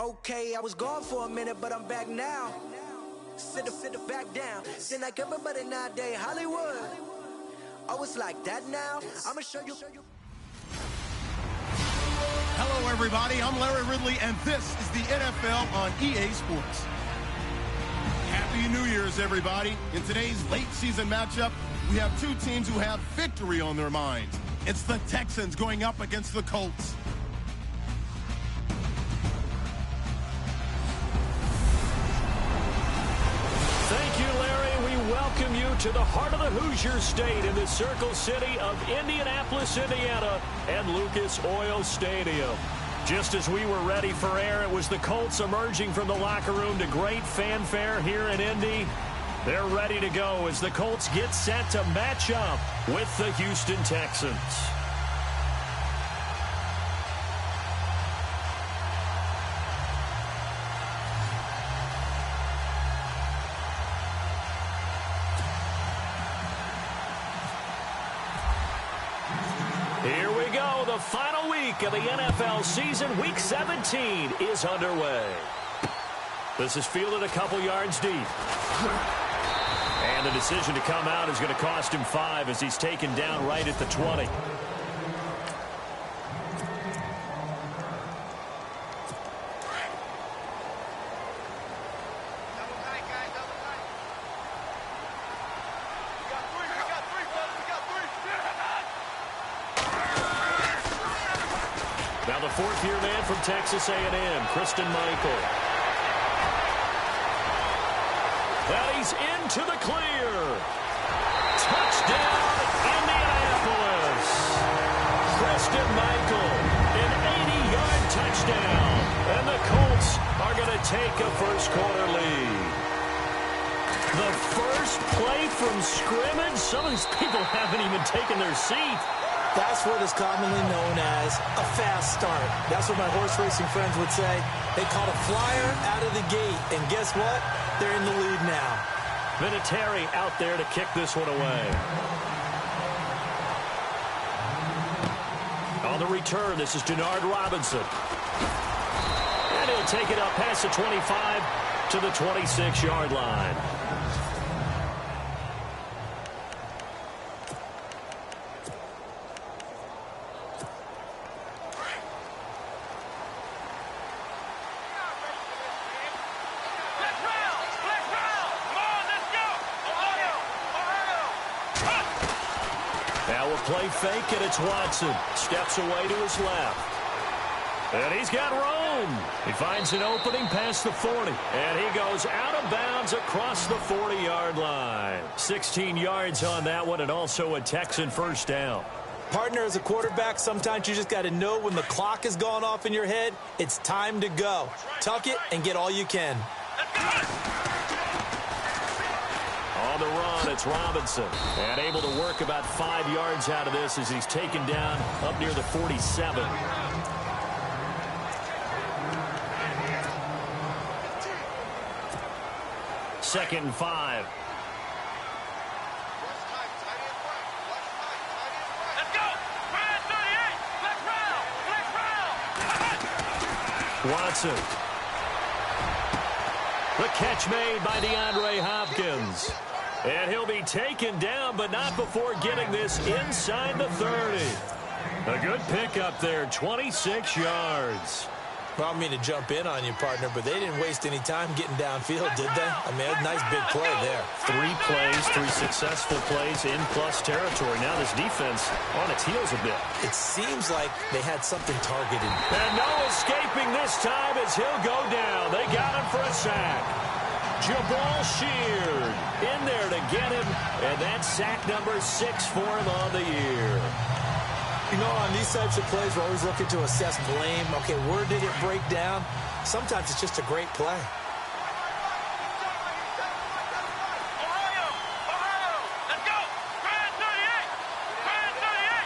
Okay, I was gone for a minute, but I'm back now. Sit back down. Seem like everybody nowadays, Hollywood. Oh, it's like that now? I'ma show you. Hello, everybody. I'm Larry Ridley, and this is the NFL on EA Sports. Happy New Year's, everybody. In today's late season matchup, we have two teams who have victory on their minds. It's the Texans going up against the Colts. Thank you, Larry. We welcome you to the heart of the Hoosier State in the Circle City of Indianapolis, Indiana, and Lucas Oil Stadium. Just as we were ready for air, it was the Colts emerging from the locker room to great fanfare here in Indy. They're ready to go as the Colts get set to match up with the Houston Texans. Here we go. The final week of the NFL season. Week 17 is underway. This is fielded a couple yards deep. And the decision to come out is going to cost him 5 as he's taken down right at the 20. Now the fourth-year man from Texas A&M, Christian Michael. And he's into the clear. Touchdown, Indianapolis. Christian Michael, an 80-yard touchdown. And the Colts are going to take a first-quarter lead. The first play from scrimmage. Some of these people haven't even taken their seat. That's what is commonly known as a fast start. That's what my horse racing friends would say. They caught a flyer out of the gate, and guess what? They're in the lead now. Vinatieri out there to kick this one away. On the return, this is Denard Robinson. And he'll take it up past the 25 to the 26-yard line. Play fake, and it's Watson. Steps away to his left. And he's got room. He finds an opening past the 40. And he goes out of bounds across the 40-yard line. 16 yards on that one, and also a Texan first down. Partner, as a quarterback, sometimes you just got to know when the clock has gone off in your head, it's time to go. Tuck it and get all you can. On the run, it's Robinson. And able to work about 5 yards out of this as he's taken down up near the 47. Second and 5. Let's go! 38! Let's round! Watson. The catch made by DeAndre Hopkins. And he'll be taken down, but not before getting this inside the 30. A good pickup there, 26 yards. Well, I don't mean to jump in on you, partner, but they didn't waste any time getting downfield, did they? I mean, a nice big play there. 3 plays, 3 successful plays in plus territory. Now this defense on its heels a bit. It seems like they had something targeted. And no escaping this time as he'll go down. They got him for a sack. Jabal Sheard in there to get him, and that's sack number 6 for him on the year. You know, on these types of plays, we're always looking to assess blame. Okay, where did it break down? Sometimes it's just a great play. Let's go! 38! 38!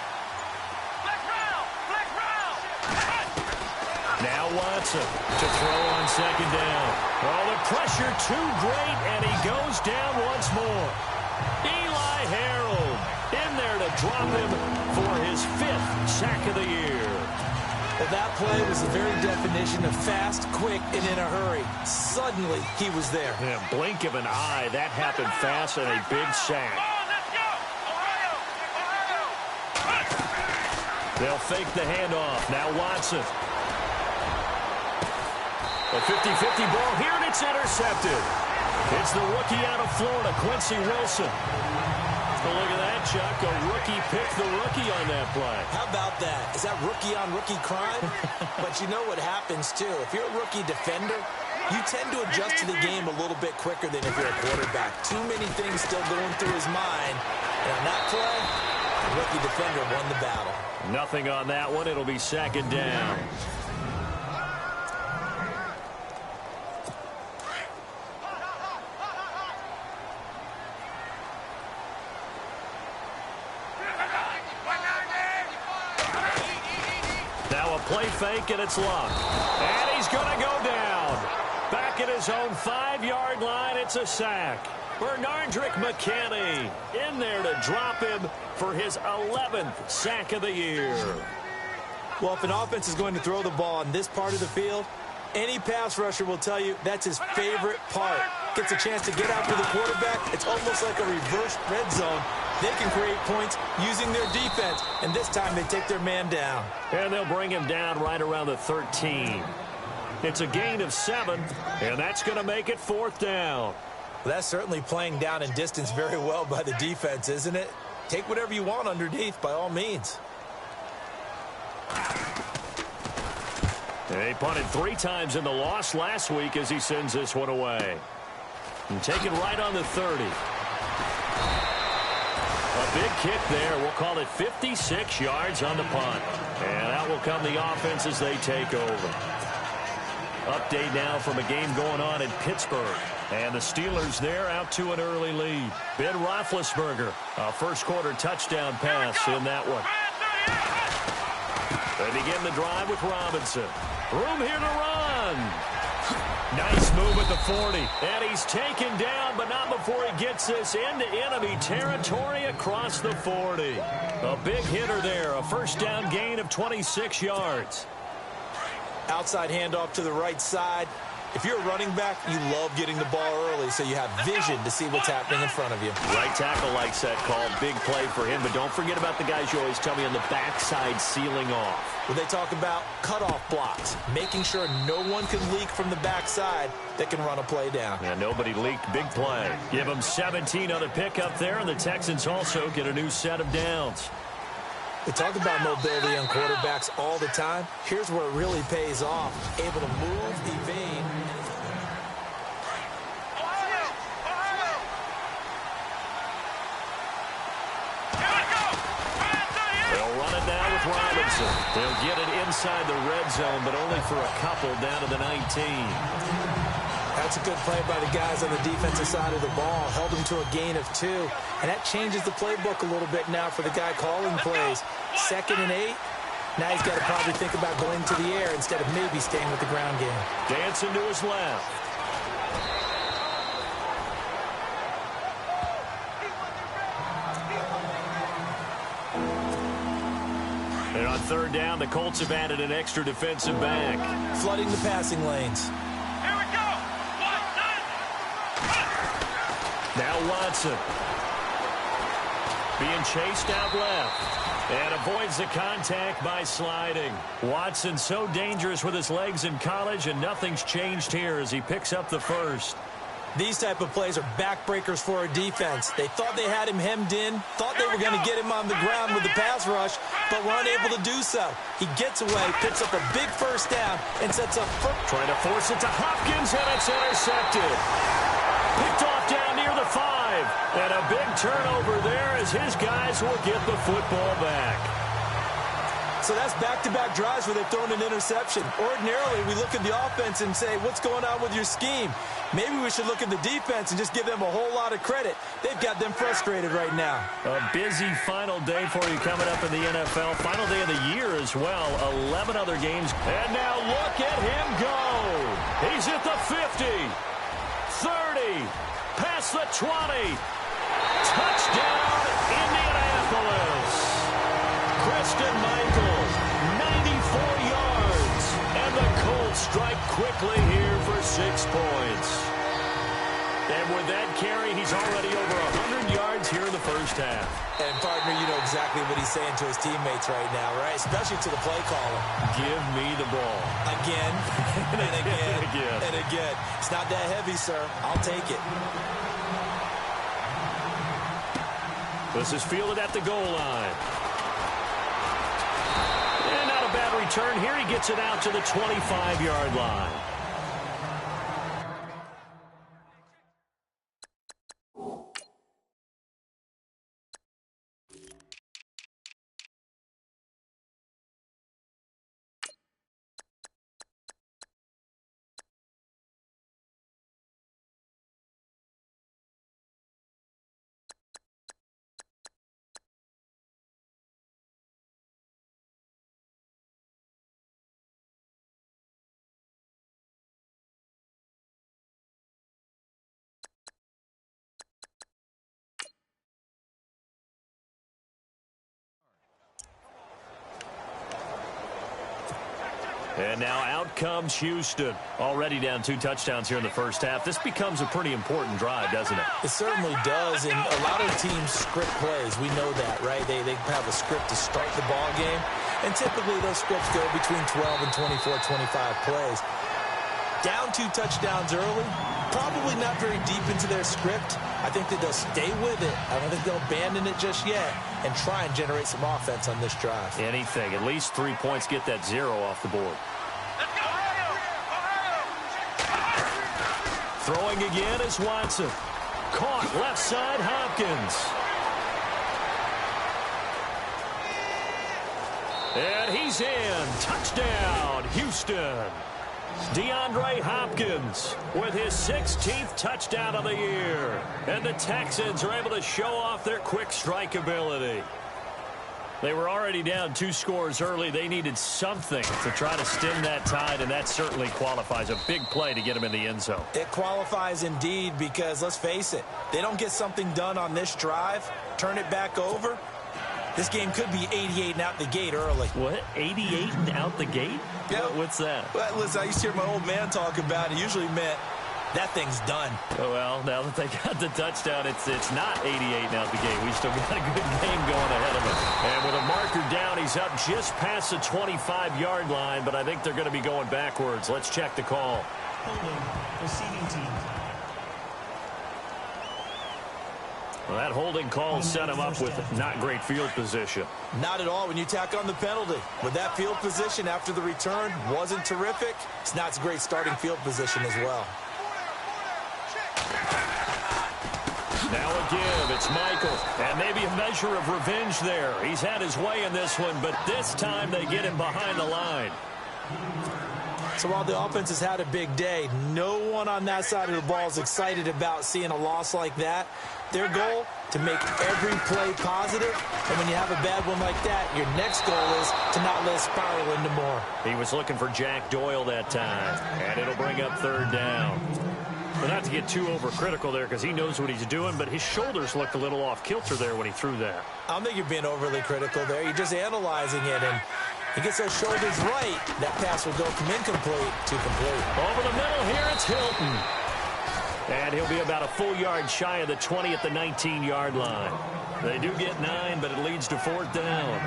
Let's round! Now Watson to throw on second down. Oh, the pressure too great, and he goes down once more. Eli Harold in there to drop him for his 5th sack of the year. Well, that play was the very definition of fast, quick, and in a hurry. Suddenly, he was there. Yeah, blink of an eye. That happened fast and a big sack. They'll fake the handoff. Now Watson. A 50-50 ball here, and it's intercepted. It's the rookie out of Florida, Quincy Wilson. Well, look at that, Chuck. A rookie picked the rookie on that play. How about that? Is that rookie-on-rookie crime? But you know what happens, too. If you're a rookie defender, you tend to adjust to the game a little bit quicker than if you're a quarterback. Too many things still going through his mind. And on that play, the rookie defender won the battle. Nothing on that one. It'll be second down. Now a play fake, and it's Luck. And he's going to go down. Back at his own 5-yard line, it's a sack. Bernardrick McKinney in there to drop him for his 11th sack of the year. Well, if an offense is going to throw the ball in this part of the field, any pass rusher will tell you that's his favorite part. Gets a chance to get after the quarterback. It's almost like a reverse red zone. They can create points using their defense, and this time they take their man down. And they'll bring him down right around the 13. It's a gain of 7, and that's going to make it 4th down. Well, that's certainly playing down in distance very well by the defense, isn't it? Take whatever you want underneath, by all means. He punted 3 times in the loss last week as he sends this one away. And taken right on the 30. A big kick there. We'll call it 56 yards on the punt. And out will come the offense as they take over. Update now from a game going on in Pittsburgh. And the Steelers there out to an early lead. Ben Roethlisberger, a first-quarter touchdown pass in that one. They begin the drive with Robinson. Room here to run. Nice move at the 40. And he's taken down, but not before he gets this into enemy territory across the 40. A big hitter there. A first down gain of 26 yards. Outside handoff to the right side. If you're a running back, you love getting the ball early so you have vision to see what's happening in front of you. Right tackle likes that call. Big play for him, but don't forget about the guys you always tell me on the backside sealing off. When they talk about cutoff blocks, making sure no one can leak from the backside that can run a play down. Yeah, nobody leaked. Big play. Give them 17 on the pickup there, and the Texans also get a new set of downs. We talk about mobility on quarterbacks all the time. Here's where it really pays off. Able to move, evade. They'll run it now with Robinson. They'll get it inside the red zone, but only for a couple down to the 19. That's a good play by the guys on the defensive side of the ball. Held them to a gain of 2. And that changes the playbook a little bit now for the guy calling plays. 2nd and 8. Now he's got to probably think about going to the air instead of maybe staying with the ground game. Dancing to his left. And on 3rd down, the Colts have added an extra defensive back. Flooding the passing lanes. Here we go. Now Watson. Being chased out left. And avoids the contact by sliding. Watson so dangerous with his legs in college, and nothing's changed here as he picks up the first. These type of plays are backbreakers for a defense. They thought they had him hemmed in, thought they were going to get him on the ground with the pass rush, but were unable to do so. He gets away, picks up a big first down, and sets up trying to force it to Hopkins, and it's intercepted. Picked off down near the 5. And a big turnover there as his guys will get the football back. So that's back-to-back drives where they've thrown an interception. Ordinarily, we look at the offense and say, what's going on with your scheme? Maybe we should look at the defense and just give them a whole lot of credit. They've got them frustrated right now. A busy final day for you coming up in the NFL. Final day of the year as well. 11 other games. And now look at him go. He's at the 50. 30. Past the 20. Touchdown, Indianapolis. Christian Michael, 94 yards. quickly here for 6 points. And with that carry, he's already over 100 yards here in the first half. And, partner, you know exactly what he's saying to his teammates right now, right? Especially to the play caller. Give me the ball. Again, and again, and again. It's not that heavy, sir. I'll take it. This is fielded at the goal line. And not a bad return here. He gets it out to the 25-yard line. And now out comes Houston. Already down 2 touchdowns here in the first half. This becomes a pretty important drive, doesn't it? It certainly does, and a lot of teams script plays. We know that, right? They have a script to start the ball game, and typically those scripts go between 12 and 24, 25 plays. Down 2 touchdowns early, probably not very deep into their script. I think that they'll stay with it. I don't think they'll abandon it just yet and try and generate some offense on this drive. Anything. At least 3 points, get that 0 off the board. Throwing again is Watson. Caught left side, Hopkins. And he's in. Touchdown, Houston. DeAndre Hopkins with his 16th touchdown of the year. And the Texans are able to show off their quick strike ability. They were already down 2 scores early. They needed something to try to stem that tide, and that certainly qualifies. A big play to get him in the end zone. It qualifies indeed because, let's face it, they don't get something done on this drive, turn it back over, this game could be 88 and out the gate early. What? 88 and out the gate? Yeah. What's that? Well, listen, I used to hear my old man talk about it. Usually meant that thing's done. Oh, well, now that they got the touchdown, it's not 88 and out the gate. We still got a good game going ahead of them. And with a marker down, he's up just past the 25-yard line, but I think they're going to be going backwards. Let's check the call. Holding, receiving team. Well, that holding call set him up with not great field position. Not at all when you tack on the penalty. With that field position after the return wasn't terrific. It's not a great starting field position as well. Now a give. It's Michael. And maybe a measure of revenge there. He's had his way in this one, but this time they get him behind the line. So while the offense has had a big day, no one on that side of the ball is excited about seeing a loss like that. Their goal, to make every play positive. And when you have a bad one like that, your next goal is to not let it spiral into more. He was looking for Jack Doyle that time. And it'll bring up 3rd down. But not to get too overcritical there because he knows what he's doing, but his shoulders looked a little off kilter there when he threw that. I don't think you're being overly critical there. You're just analyzing it, and he gets those shoulders right. That pass will go from incomplete to complete. Over the middle here, it's Hilton. And he'll be about a full yard shy of the 20 at the 19-yard line. They do get 9, but it leads to 4th down.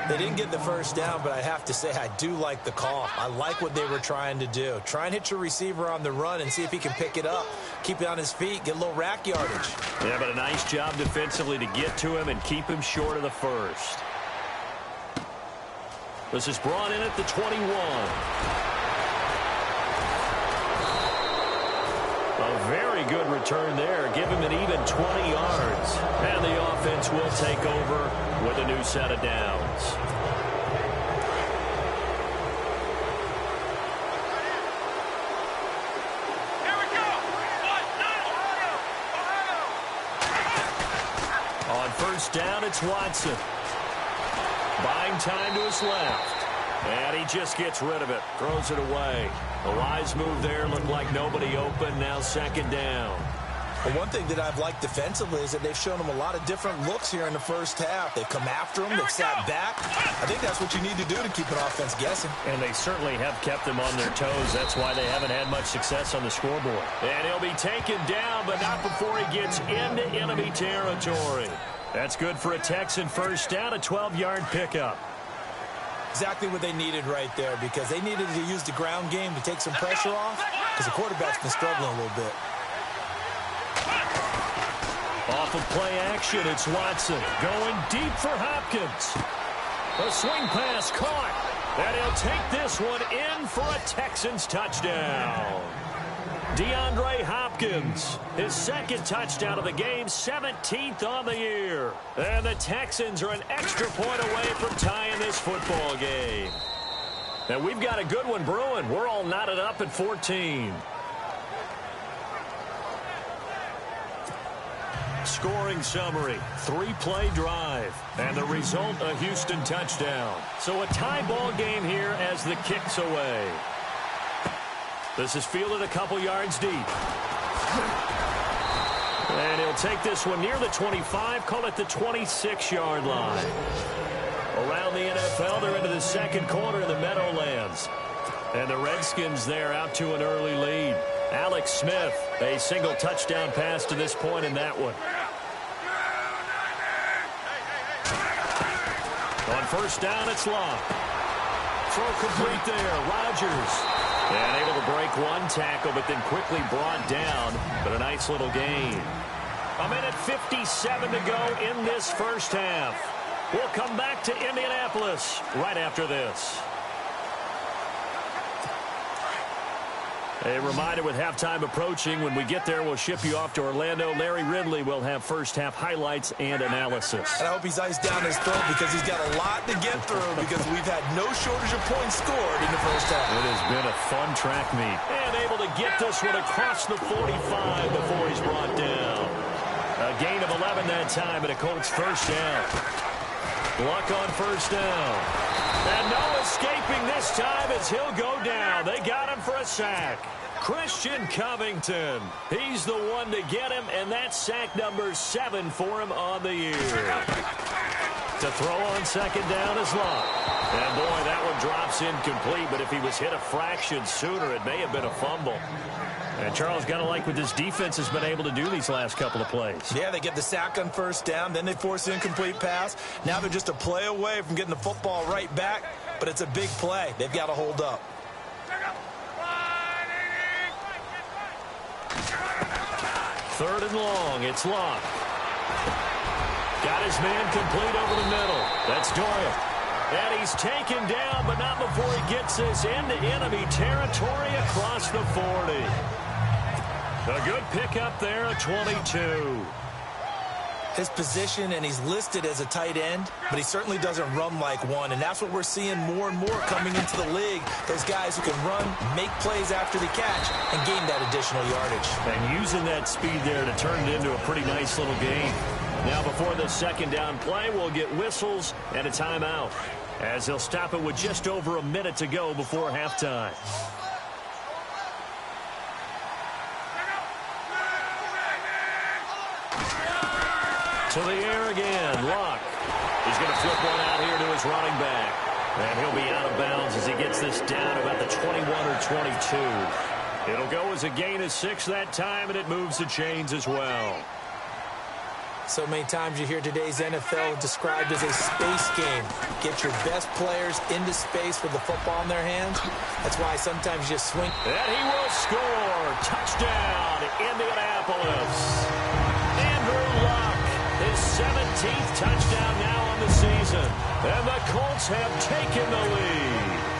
They didn't get the first down, but I have to say I do like the call. I like what they were trying to do. Try and hit your receiver on the run and see if he can pick it up, keep it on his feet, get a little rack yardage. Yeah, but a nice job defensively to get to him and keep him short of the first. This is brought in at the 21. A very good return there. Give him an even 20 yards. And the offense will take over with a new set of downs. Here we go. On 1st down, it's Watson. Buying time to his left. And he just gets rid of it. Throws it away. A wise move there. Looked like nobody open. Now 2nd down. Well, one thing that I've liked defensively is that they've shown them a lot of different looks here in the first half. They've come after them. They've sat back. I think that's what you need to do to keep an offense guessing. And they certainly have kept them on their toes. That's why they haven't had much success on the scoreboard. And he'll be taken down, but not before he gets into enemy territory. That's good for a Texan first down, a 12-yard pickup. Exactly what they needed right there, because they needed to use the ground game to take some pressure off, because the quarterback's been struggling a little bit. Off of play action, it's Watson going deep for Hopkins. A swing pass caught, and he'll take this one in for a Texans touchdown. DeAndre Hopkins, his second touchdown of the game, 17th on the year. And the Texans are an extra point away from tying this football game. And we've got a good one brewing. We're all knotted up at 14. Scoring summary, 3-play drive, and the result, a Houston touchdown. So a tie ball game here as the kick's away. This is fielded a couple yards deep. And he'll take this one near the 25, call it the 26-yard line. Around the NFL, they're into the second quarter of the Meadowlands. And the Redskins there out to an early lead. Alex Smith, a single touchdown pass to this point in that one. On first down, it's Locke. Throw complete there, Rodgers. And able to break one tackle, but then quickly brought down. But a nice little gain. A minute 57 to go in this first half. We'll come back to Indianapolis right after this. A reminder, with halftime approaching, when we get there, we'll ship you off to Orlando. Larry Ridley will have first-half highlights and analysis. And I hope he's iced down his throat, because he's got a lot to get through, because we've had no shortage of points scored in the first half. It has been a fun track meet. And able to get this one across the 45 before he's brought down. A gain of 11 that time, and a Colts first down. Luck on first down. And no escaping this time as he'll go down. They got him for a sack. Christian Covington. He's the one to get him, and that's sack number 7 for him on the year. To throw on second down is Locke. And boy, that one drops incomplete, but if he was hit a fraction sooner, it may have been a fumble. And Charles, got to like what this defense has been able to do these last couple of plays. Yeah, they get the sack on first down, then they force an incomplete pass. Now they're just a play away from getting the football right back, but it's a big play. They've got to hold up. Third and long, it's Locke. Got his man complete over the middle. That's Doyle. And he's taken down, but not before he gets this into enemy territory across the 40. A good pickup there, a 22. His position, and he's listed as a tight end, but he certainly doesn't run like one, and that's what we're seeing more and more coming into the league. Those guys who can run, make plays after the catch, and gain that additional yardage. And using that speed there to turn it into a pretty nice little game. Now before the second down play, we'll get whistles and a timeout, as they'll stop it with just over a minute to go before halftime. To the air again, Locke. He's going to flip one out here to his running back. And he'll be out of bounds as he gets this down about the 21 or 22. It'll go as a gain of 6 that time, and it moves the chains as well. So many times you hear today's NFL described as a space game. Get your best players into space with the football in their hands. That's why sometimes you just swing. And he will score. Touchdown, Indianapolis. Andrew Luck, his 17th touchdown now on the season. And the Colts have taken the lead.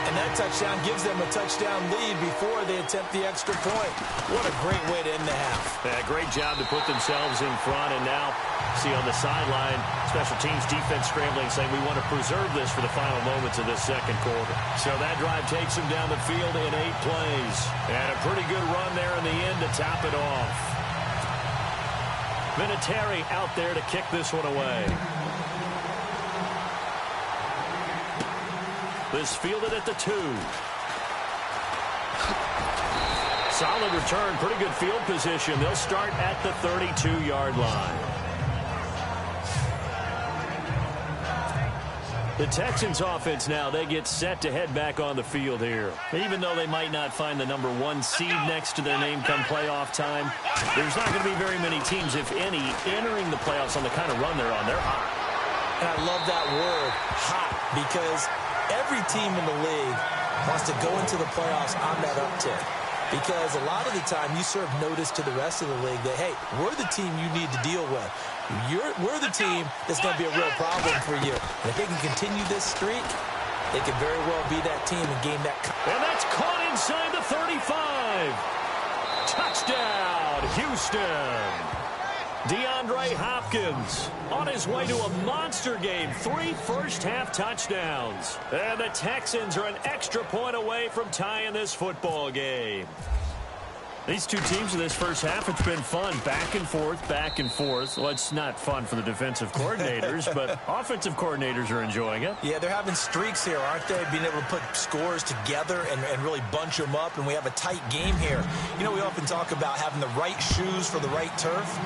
And that touchdown gives them a touchdown lead before they attempt the extra point. What a great way to end the half. Yeah, great job to put themselves in front. And now, see on the sideline, special teams defense scrambling, saying we want to preserve this for the final moments of this second quarter. So that drive takes them down the field in 8 plays. And a pretty good run there in the end to top it off. Vinatieri out there to kick this one away. This fielded at the 2. Solid return, pretty good field position. They'll start at the 32-yard line. The Texans offense now, they get set to head back on the field here. Even though they might not find the number 1 seed next to their name come playoff time, there's not going to be very many teams, if any, entering the playoffs on the kind of run they're on. They're hot. And I love that word, hot, because every team in the league wants to go into the playoffs on that uptick. Because a lot of the time you serve notice to the rest of the league that, hey, we're the team you need to deal with. We're the team that's going to be a real problem for you. And if they can continue this streak, they could very well be that team and gain that. And that's caught inside the 35. Touchdown, Houston. DeAndre Hopkins on his way to a monster game. 3 first-half touchdowns. And the Texans are an extra point away from tying this football game. These two teams in this first half, it's been fun. Back and forth, back and forth. Well, it's not fun for the defensive coordinators, but offensive coordinators are enjoying it. Yeah, they're having streaks here, aren't they? Being able to put scores together and really bunch them up, and we have a tight game here. You know, we often talk about having the right shoes for the right turf.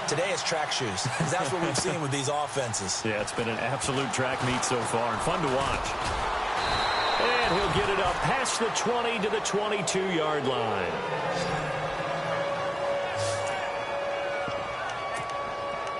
Today it's track shoes. That's what we've seen with these offenses. Yeah, it's been an absolute track meet so far, and fun to watch. And he'll get it up past the 20 to the 22-yard line.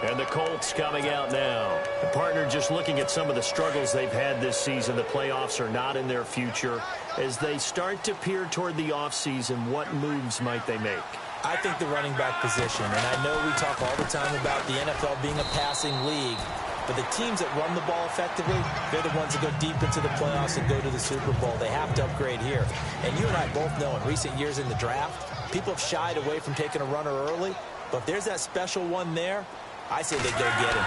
And the Colts coming out now. The partner just looking at some of the struggles they've had this season. The playoffs are not in their future. As they start to peer toward the offseason, what moves might they make? I think the running back position, and I know we talk all the time about the NFL being a passing league, but the teams that run the ball effectively, they're the ones that go deep into the playoffs and go to the Super Bowl. They have to upgrade here. And you and I both know in recent years in the draft, people have shied away from taking a runner early, but if there's that special one there, I say they go get him.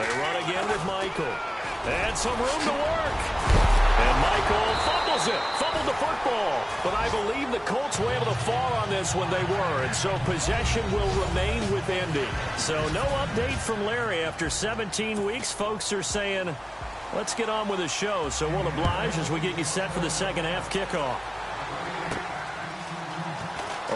They run again with Michael. And some room to work. And Michael fumbles it. Fumbled the football. But I believe the Colts were able to fall on this when they were. And so possession will remain with Indy. So no update from Larry. After 17 weeks, folks are saying, let's get on with the show. So we'll oblige as we get you set for the second half kickoff.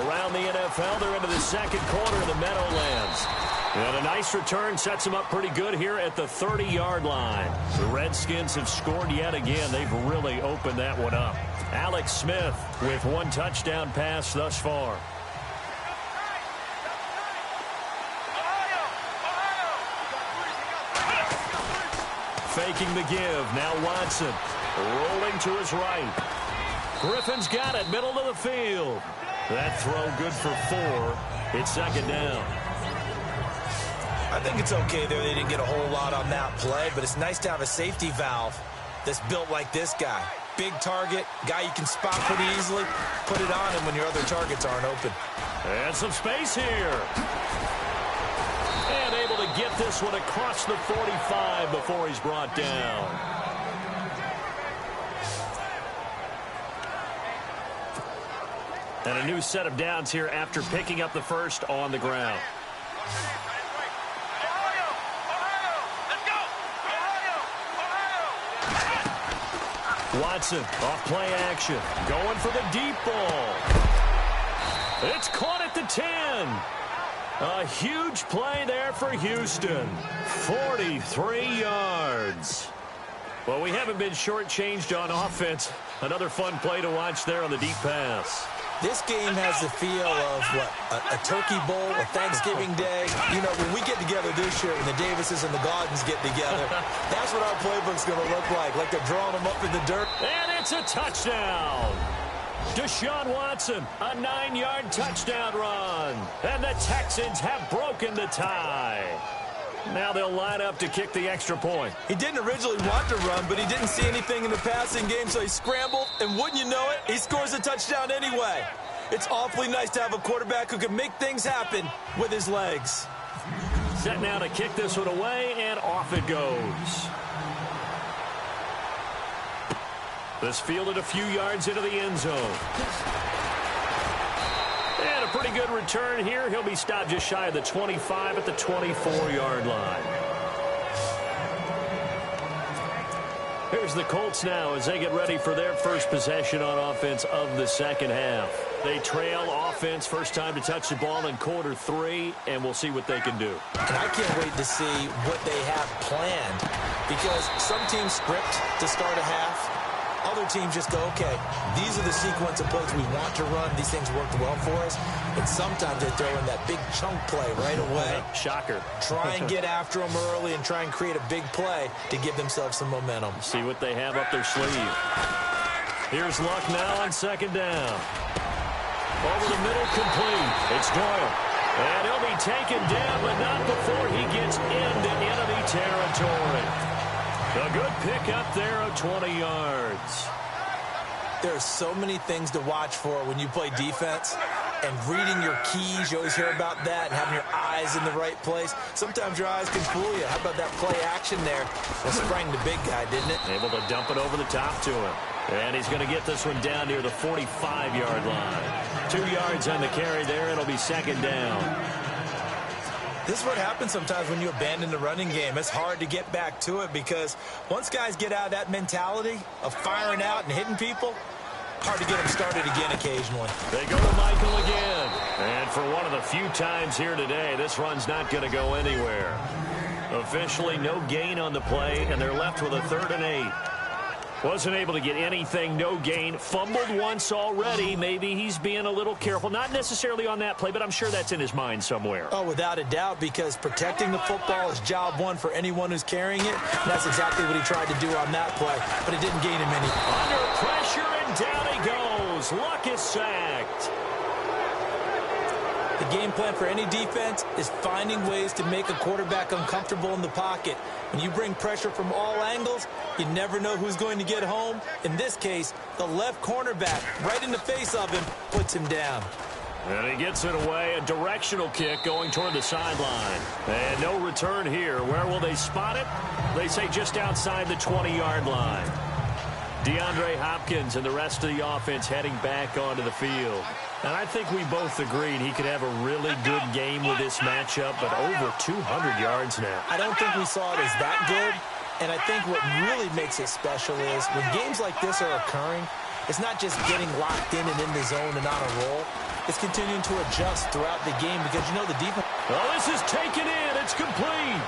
Around the NFL, they're into the second quarter of the Meadowlands. And a nice return sets them up pretty good here at the 30-yard line. The Redskins have scored yet again. They've really opened that one up. Alex Smith with 1 touchdown pass thus far. Faking the give. Now Watson rolling to his right. Griffin's got it. Middle of the field. That throw good for 4. It's second down. I think it's okay there. They didn't get a whole lot on that play, but it's nice to have a safety valve that's built like this guy. Big target, guy you can spot pretty easily. Put it on him when your other targets aren't open. And some space here. And able to get this one across the 45 before he's brought down. And a new set of downs here after picking up the first on the ground. Watson off play action. Going for the deep ball. It's caught at the 10. A huge play there for Houston. 43 yards. Well, we haven't been shortchanged on offense. Another fun play to watch there on the deep pass. This game has the feel of, a Turkey Bowl, a Thanksgiving Day. You know, when we get together this year, when the Davises and the Gaudens get together, that's what our playbook's going to look like they're drawing them up in the dirt. And it's a touchdown. Deshaun Watson, a 9-yard touchdown run. And the Texans have broken the tie. Now they'll line up to kick the extra point. He didn't originally want to run, but he didn't see anything in the passing game, so he scrambled, and wouldn't you know it, he scores a touchdown anyway. It's awfully nice to have a quarterback who can make things happen with his legs. Set now to kick this one away, and off it goes. This fielded a few yards into the end zone. And a pretty good return here. He'll be stopped just shy of the 25 at the 24-yard line. Here's the Colts now as they get ready for their first possession on offense of the second half. They trail offense, first time to touch the ball in quarter 3, and we'll see what they can do. And I can't wait to see what they have planned, because some teams script to start a half. Other teams just go, okay, these are the sequence of plays we want to run. These things worked well for us. And sometimes they throw in that big chunk play right away. Shocker. Try and get after them early and try and create a big play to give themselves some momentum. See what they have up their sleeve. Here's Luck now on second down. Over the middle, complete. It's Doyle. And he'll be taken down, but not before he gets into enemy territory. A good pickup there of 20 yards. There are so many things to watch for when you play defense. And reading your keys, you always hear about that, and having your eyes in the right place. Sometimes your eyes can fool you. How about that play action there? Well, sprang the big guy, didn't it? Able to dump it over the top to him. And he's going to get this one down near the 45-yard line. 2 yards on the carry there. It'll be second down. This is what happens sometimes when you abandon the running game. It's hard to get back to it because once guys get out of that mentality of firing out and hitting people, hard to get them started again occasionally. They go to Michael again. And for one of the few times here today, this run's not going to go anywhere. Officially no gain on the play, and they're left with a 3rd and 8. Wasn't able to get anything, no gain. Fumbled once already. Maybe he's being a little careful. Not necessarily on that play, but I'm sure that's in his mind somewhere. Oh, without a doubt, because protecting the football is job one for anyone who's carrying it. And that's exactly what he tried to do on that play, but it didn't gain him any. Under pressure, and down he goes. Luck is sacked. The game plan for any defense is finding ways to make a quarterback uncomfortable in the pocket. When you bring pressure from all angles, you never know who's going to get home. In this case, the left cornerback, right in the face of him, puts him down. And he gets it away. A directional kick going toward the sideline. And no return here. Where will they spot it? They say just outside the 20-yard line. DeAndre Hopkins and the rest of the offense heading back onto the field. And I think we both agreed he could have a really good game with this matchup, but over 200 yards now. I don't think we saw it as that good. And I think what really makes it special is when games like this are occurring, it's not just getting locked in and in the zone and on a roll. It's continuing to adjust throughout the game because you know the defense. Oh, this is taken in. It's complete.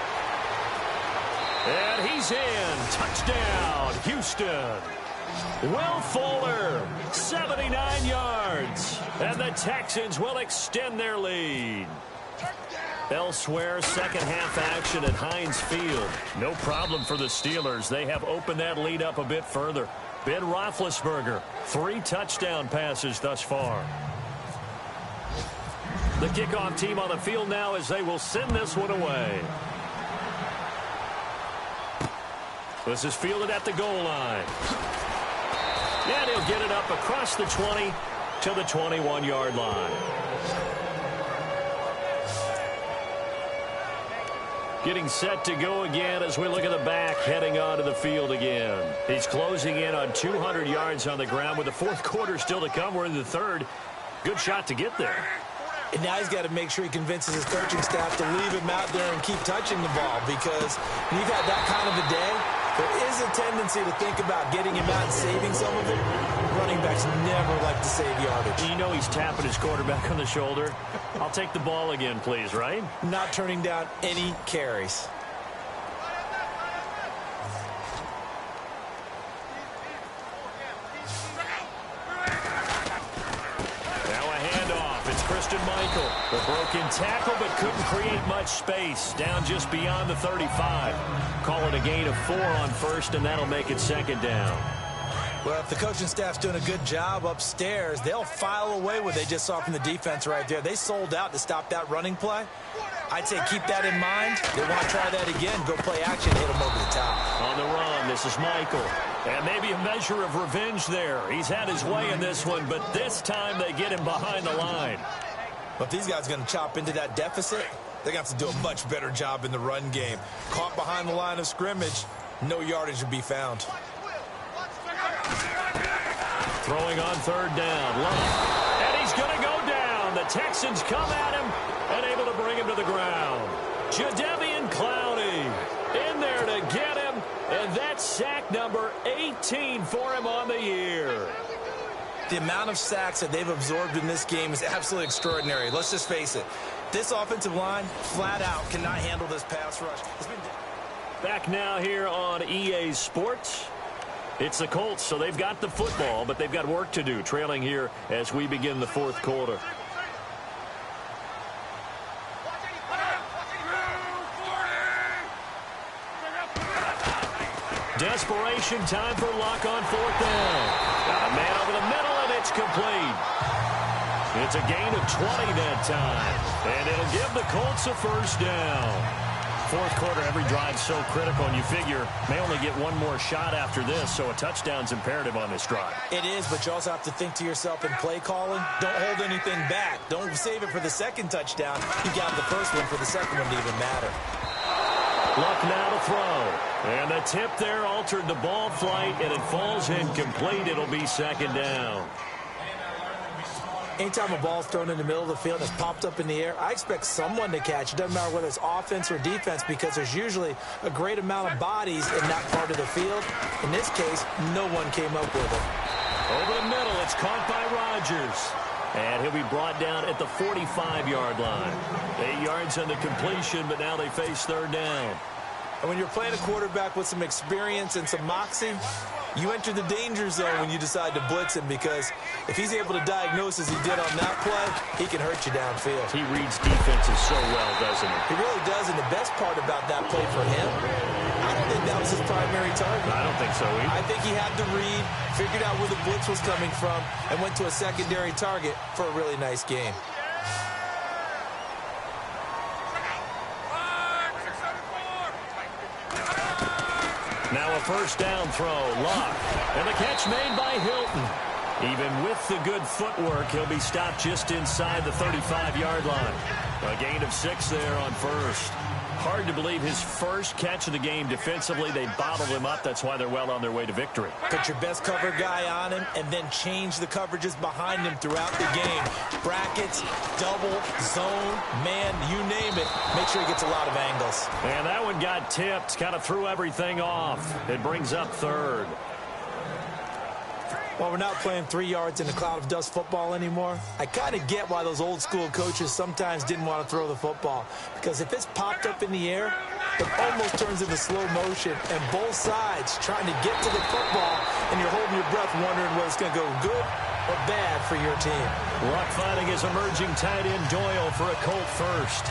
And he's in. Touchdown, Houston. Will Fuller, 79 yards. And the Texans will extend their lead. Elsewhere, second half action at Heinz Field. No problem for the Steelers. They have opened that lead up a bit further. Ben Roethlisberger, 3 touchdown passes thus far. The kickoff team on the field now as they will send this one away. This is fielded at the goal line. And he'll get it up across the 20 to the 21-yard line. Getting set to go again as we look at the back heading onto the field again. He's closing in on 200 yards on the ground with the fourth quarter still to come. We're in the third. Good shot to get there. And now he's got to make sure he convinces his coaching staff to leave him out there and keep touching the ball because when you've had that kind of a day, there is a tendency to think about getting him out and saving some of it. Running backs never like to save yardage. You know he's tapping his quarterback on the shoulder. I'll take the ball again, please, right? Not turning down any carries. Michael, the broken tackle, but couldn't create much space. Down just beyond the 35. Call it a gain of 4 on first, and that'll make it second down. Well, if the coaching staff's doing a good job upstairs, they'll file away what they just saw from the defense right there. They sold out to stop that running play. I'd say keep that in mind. They want to try that again. Go play action, hit them over the top. On the run, this is Michael. And maybe a measure of revenge there. He's had his way in this one, but this time they get him behind the line. But these guys are going to chop into that deficit. They're going to have to do a much better job in the run game. Caught behind the line of scrimmage, no yardage to be found. Throwing on third down. And he's going to go down. The Texans come at him and able to bring him to the ground. Jadeveon Clowney in there to get him. And that's sack number 18 for him on the year. The amount of sacks that they've absorbed in this game is absolutely extraordinary. Let's just face it. This offensive line, flat out, cannot handle this pass rush. Back now here on EA Sports. It's the Colts, so they've got the football, but they've got work to do, trailing here as we begin the fourth quarter. Desperation time for Luck on fourth down. Got a man over the middle, and it's complete. It's a gain of 20 that time, and it'll give the Colts a first down. Fourth quarter, every drive so critical, and you figure may only get one more shot after this, so a touchdown's imperative on this drive. It is, but you also have to think to yourself in play calling, don't hold anything back. Don't save it for the second touchdown. You got the first one for the second one to even matter. Luck now to throw. And the tip there altered the ball flight, and it falls incomplete. It'll be second down. Anytime a ball's thrown in the middle of the field and it's popped up in the air, I expect someone to catch. It doesn't matter whether it's offense or defense, because there's usually a great amount of bodies in that part of the field. In this case, no one came up with it. Over the middle, it's caught by Rodgers. And he'll be brought down at the 45-yard line. 8 yards on the completion, but now they face third down. And when you're playing a quarterback with some experience and some moxie, you enter the danger zone when you decide to blitz him, because if he's able to diagnose as he did on that play, he can hurt you downfield. He reads defenses so well, doesn't he? He really does, and the best part about that play for him, I don't think that was his primary target. I don't think so either. I think he had to read, figured out where the blitz was coming from, and went to a secondary target for a really nice game. Now a first down throw, Luck. And the catch made by Hilton. Even with the good footwork, he'll be stopped just inside the 35-yard line. A gain of 6 there on first. Hard to believe his first catch of the game defensively. They bottled him up. That's why they're well on their way to victory. Put your best cover guy on him and then change the coverages behind him throughout the game. Brackets, double, zone, man, you name it. Make sure he gets a lot of angles. And that one got tipped. Kind of threw everything off. It brings up third. Well, we're not playing 3 yards in a cloud of dust football anymore. I kind of get why those old school coaches sometimes didn't want to throw the football. Because if it's popped up in the air, it almost turns into slow motion. And both sides trying to get to the football, and you're holding your breath wondering whether it's going to go good or bad for your team. Luck finding his emerging tight end Doyle for a Colt first.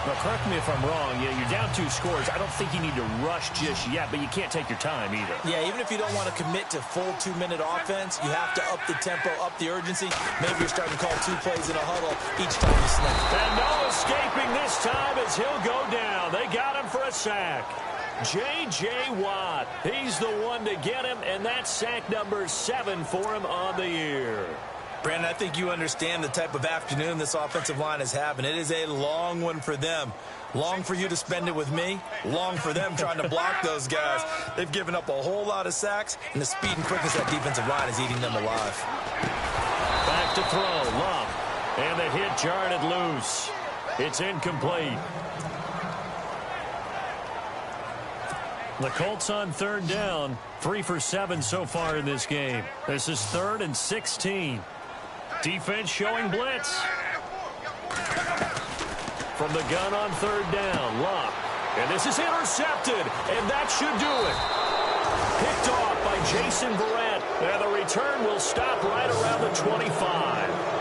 Now, correct me if I'm wrong. Yeah, you're down 2 scores. I don't think you need to rush just yet, but you can't take your time either. Yeah, even if you don't want to commit to full 2-minute offense, you have to up the tempo, up the urgency. Maybe you're starting to call 2 plays in a huddle each time you snap. And no escaping this time as he'll go down. They got him for a sack. J.J. Watt, he's the one to get him, and that's sack number 7 for him on the year. Brandon, I think you understand the type of afternoon this offensive line is having. It is a long one for them. Long for you to spend it with me. Long for them trying to block those guys. They've given up a whole lot of sacks, and the speed and quickness of that defensive line is eating them alive. Back to throw, Love. And the hit jarred it loose. It's incomplete. The Colts on third down. 3 for 7 so far in this game. This is 3rd and 16. Defense showing blitz. From the gun on third down, Luck. And this is intercepted, and that should do it. Picked off by Jason Verrett, and the return will stop right around the 25.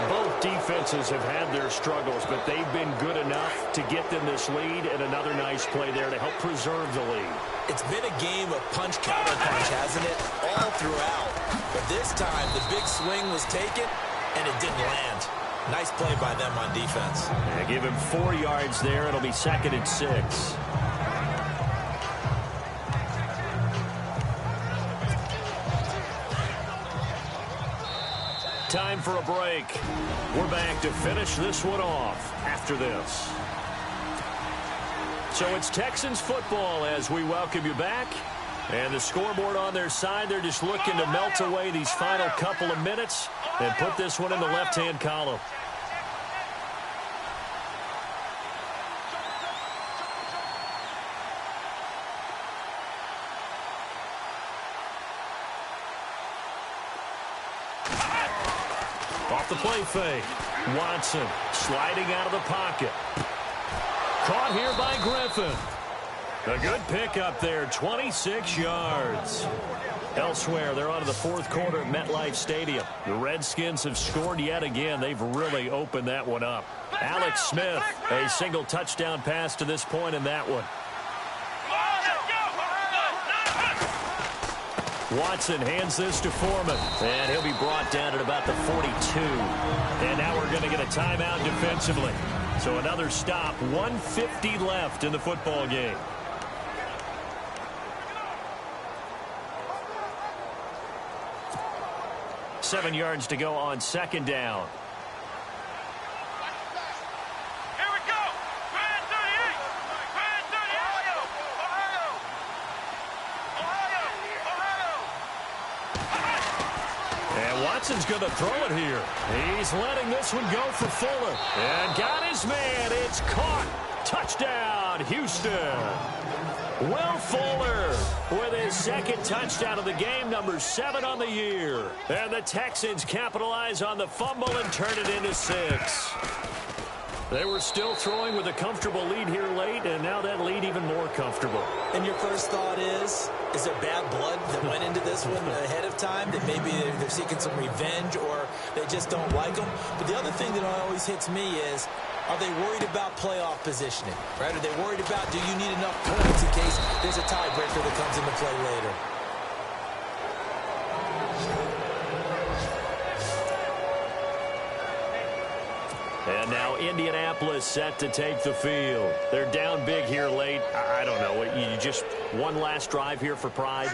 Both defenses have had their struggles, but they've been good enough to get them this lead, and another nice play there to help preserve the lead. It's been a game of punch-counter-punch, hasn't it? All throughout. But this time, the big swing was taken, and it didn't land. Nice play by them on defense. Yeah, give him 4 yards there. It'll be 2nd and 6. Time for a break. We're back to finish this one off after this. So it's Texans football as we welcome you back. And the scoreboard on their side, they're just looking to melt away these final couple of minutes and put this one in the left-hand column. Off the play fake. Watson sliding out of the pocket. Caught here by Griffin. A good pickup there, 26 yards. Elsewhere, they're on to the fourth quarter at MetLife Stadium. The Redskins have scored yet again. They've really opened that one up. Alex Smith, a single touchdown pass to this point in that one. Watson hands this to Foreman, and he'll be brought down at about the 42. And now we're going to get a timeout defensively. So another stop, 1:50 left in the football game. Seven yards to go on second down. Here we go. Grand 38. Grand 38. Ohio. And Watson's going to throw it here. He's letting this one go for Fuller. And got his man. It's caught. Touchdown, Houston. Will Fuller with his second touchdown of the game, number 7 on the year. And the Texans capitalize on the fumble and turn it into 6. They were still throwing with a comfortable lead here late, and now that lead even more comfortable. And your first thought is there bad blood that went into this one ahead of time, that maybe they're seeking some revenge or they just don't like them? But the other thing that always hits me is, are they worried about playoff positioning? Right? Are they worried about, do you need enough points in case there's a tiebreaker that comes into play later? And now Indianapolis set to take the field. They're down big here late. I don't know. You just one last drive here for pride?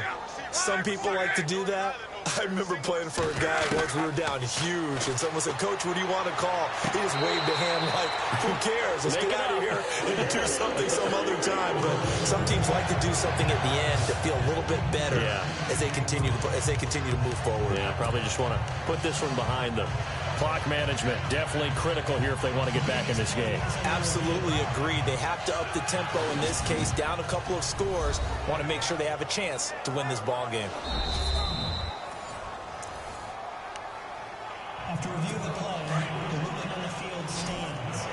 Some people like to do that. I remember playing for a guy once we were down huge, and someone said, "Coach, what do you want to call?" He just waved a hand like, who cares? Let's get out of here and do something some other time. But some teams like to do something at the end to feel a little bit better as they continue to move forward. Yeah, probably just want to put this one behind them. Clock management, definitely critical here if they want to get back in this game. Absolutely agreed. They have to up the tempo in this case, down a couple of scores. Want to make sure they have a chance to win this ball game. After review of the play, the movement on the field stands.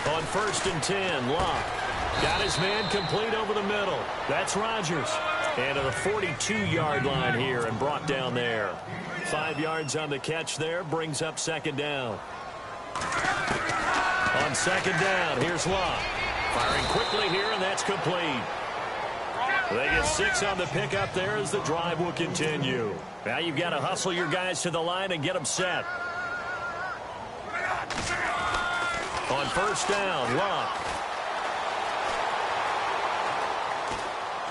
On 1st and 10, Locke got his man complete over the middle. That's Rodgers. And to the 42-yard line here and brought down there. 5 yards on the catch there, brings up second down. On second down, here's Locke. Firing quickly here, and that's complete. They get 6 on the pickup there as the drive will continue. Now you've got to hustle your guys to the line and get them set. On 1st down, Locke.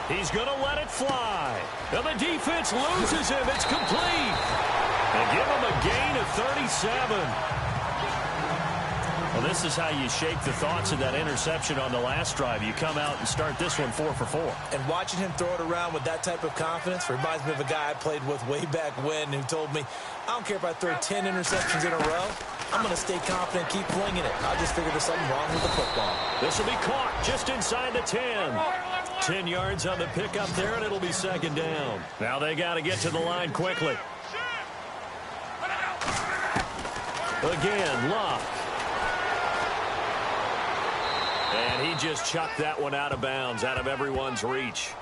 He's going to let it fly. And the defense loses him. It's complete. They give him a gain of 37. Well, this is how you shake the thoughts of that interception on the last drive. You come out and start this one 4 for 4. And watching him throw it around with that type of confidence reminds me of a guy I played with way back when who told me, I don't care if I throw 10 interceptions in a row. I'm going to stay confident, keep flinging it. I just figured there's something wrong with the football. This will be caught just inside the 10. 10 yards on the pickup there, and it'll be second down. Now they got to get to the line quickly. Again, Locke. And he just chucked that one out of bounds, out of everyone's reach.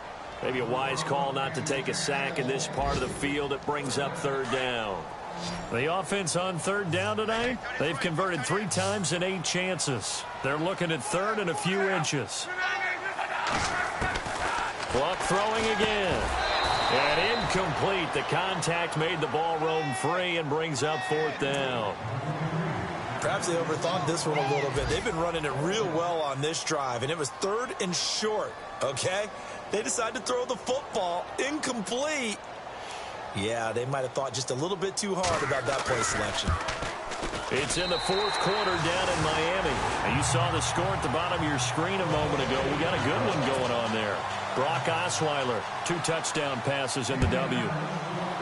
Maybe a wise call not to take a sack in this part of the field. It brings up third down. The offense on third down tonight, they've converted 3 times in 8 chances. They're looking at third and a few inches. Clock throwing again. And incomplete. The contact made the ball roam free and brings up 4th down. Perhaps they overthought this one a little bit. They've been running it real well on this drive, and it was 3rd and short, okay? They decided to throw the football incomplete. Yeah, they might have thought just a little bit too hard about that play selection. It's in the 4th quarter down in Miami. Now, you saw the score at the bottom of your screen a moment ago. We got a good one going on there. Brock Osweiler, 2 touchdown passes in the W.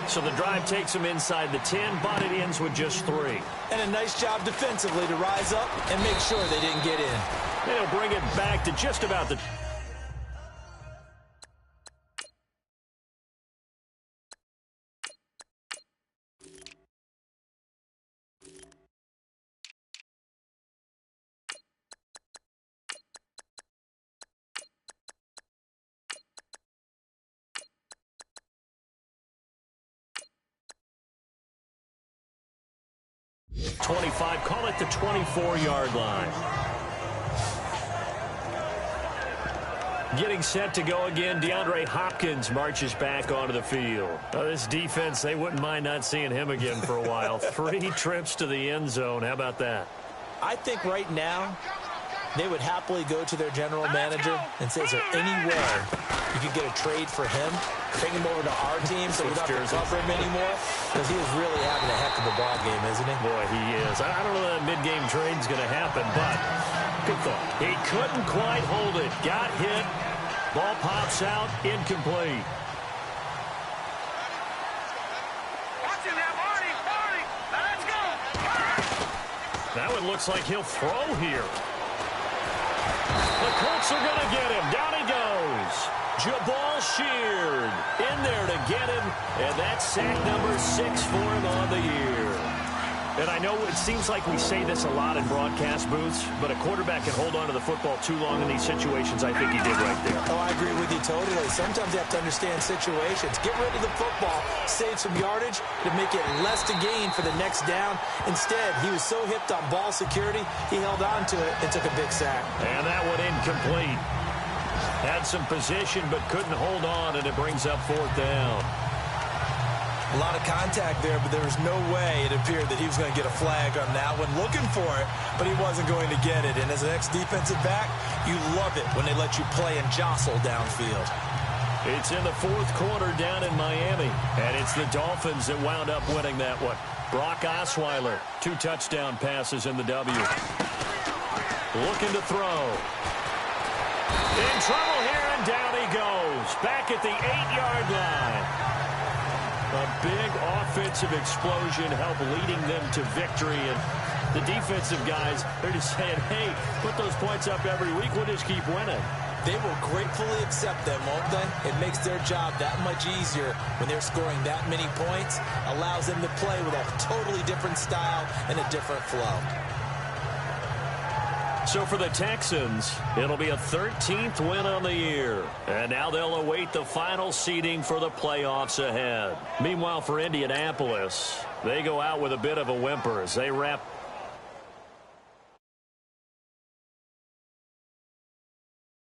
So the drive takes them inside the 10, but it ends with just 3. And a nice job defensively to rise up and make sure they didn't get in. And he'll bring it back to just about the... .25, call it the 24-yard line. Getting set to go again, DeAndre Hopkins marches back onto the field. This defense, they wouldn't mind not seeing him again for a while. 3 trips to the end zone. How about that? I think right now they would happily go to their general manager and say, is there any way you could get a trade for him? Bring him over to our team so we don't have to cover him anymore? Because he is really having a heck of a ball game, isn't he? Boy, he is. I don't know that mid-game trade's going to happen, but good thought. He couldn't quite hold it. Got hit. Ball pops out. Incomplete. Watching that, Marty. Let's go. Now it looks like he'll throw here. The Colts are going to get him. Down he goes. Jabal Sheard in there to get him, and that's sack number 6 for him on the year. And I know it seems like we say this a lot in broadcast booths, but a quarterback can hold on to the football too long in these situations. I think he did right there. Oh, I agree with you totally. Sometimes you have to understand situations. Get rid of the football, save some yardage to make it less to gain for the next down. Instead, he was so hipped on ball security, he held on to it and took a big sack. And that one incomplete. Had some position but couldn't hold on, and it brings up 4th down. A lot of contact there, but there was no way it appeared that he was going to get a flag on that one. Looking for it, but he wasn't going to get it. And as an ex-defensive back, you love it when they let you play and jostle downfield. It's in the 4th quarter down in Miami, and it's the Dolphins that wound up winning that one. Brock Osweiler, 2 touchdown passes in the W. Looking to throw. In trouble here, and down he goes. Back at the 8-yard line. A big offensive explosion helped leading them to victory. And the defensive guys, they're just saying, hey, put those points up every week. We'll just keep winning. They will gratefully accept them, won't they? It makes their job that much easier when they're scoring that many points. Allows them to play with a totally different style and a different flow. So for the Texans, it'll be a 13th win on the year. And now they'll await the final seeding for the playoffs ahead. Meanwhile, for Indianapolis, they go out with a bit of a whimper as they wrap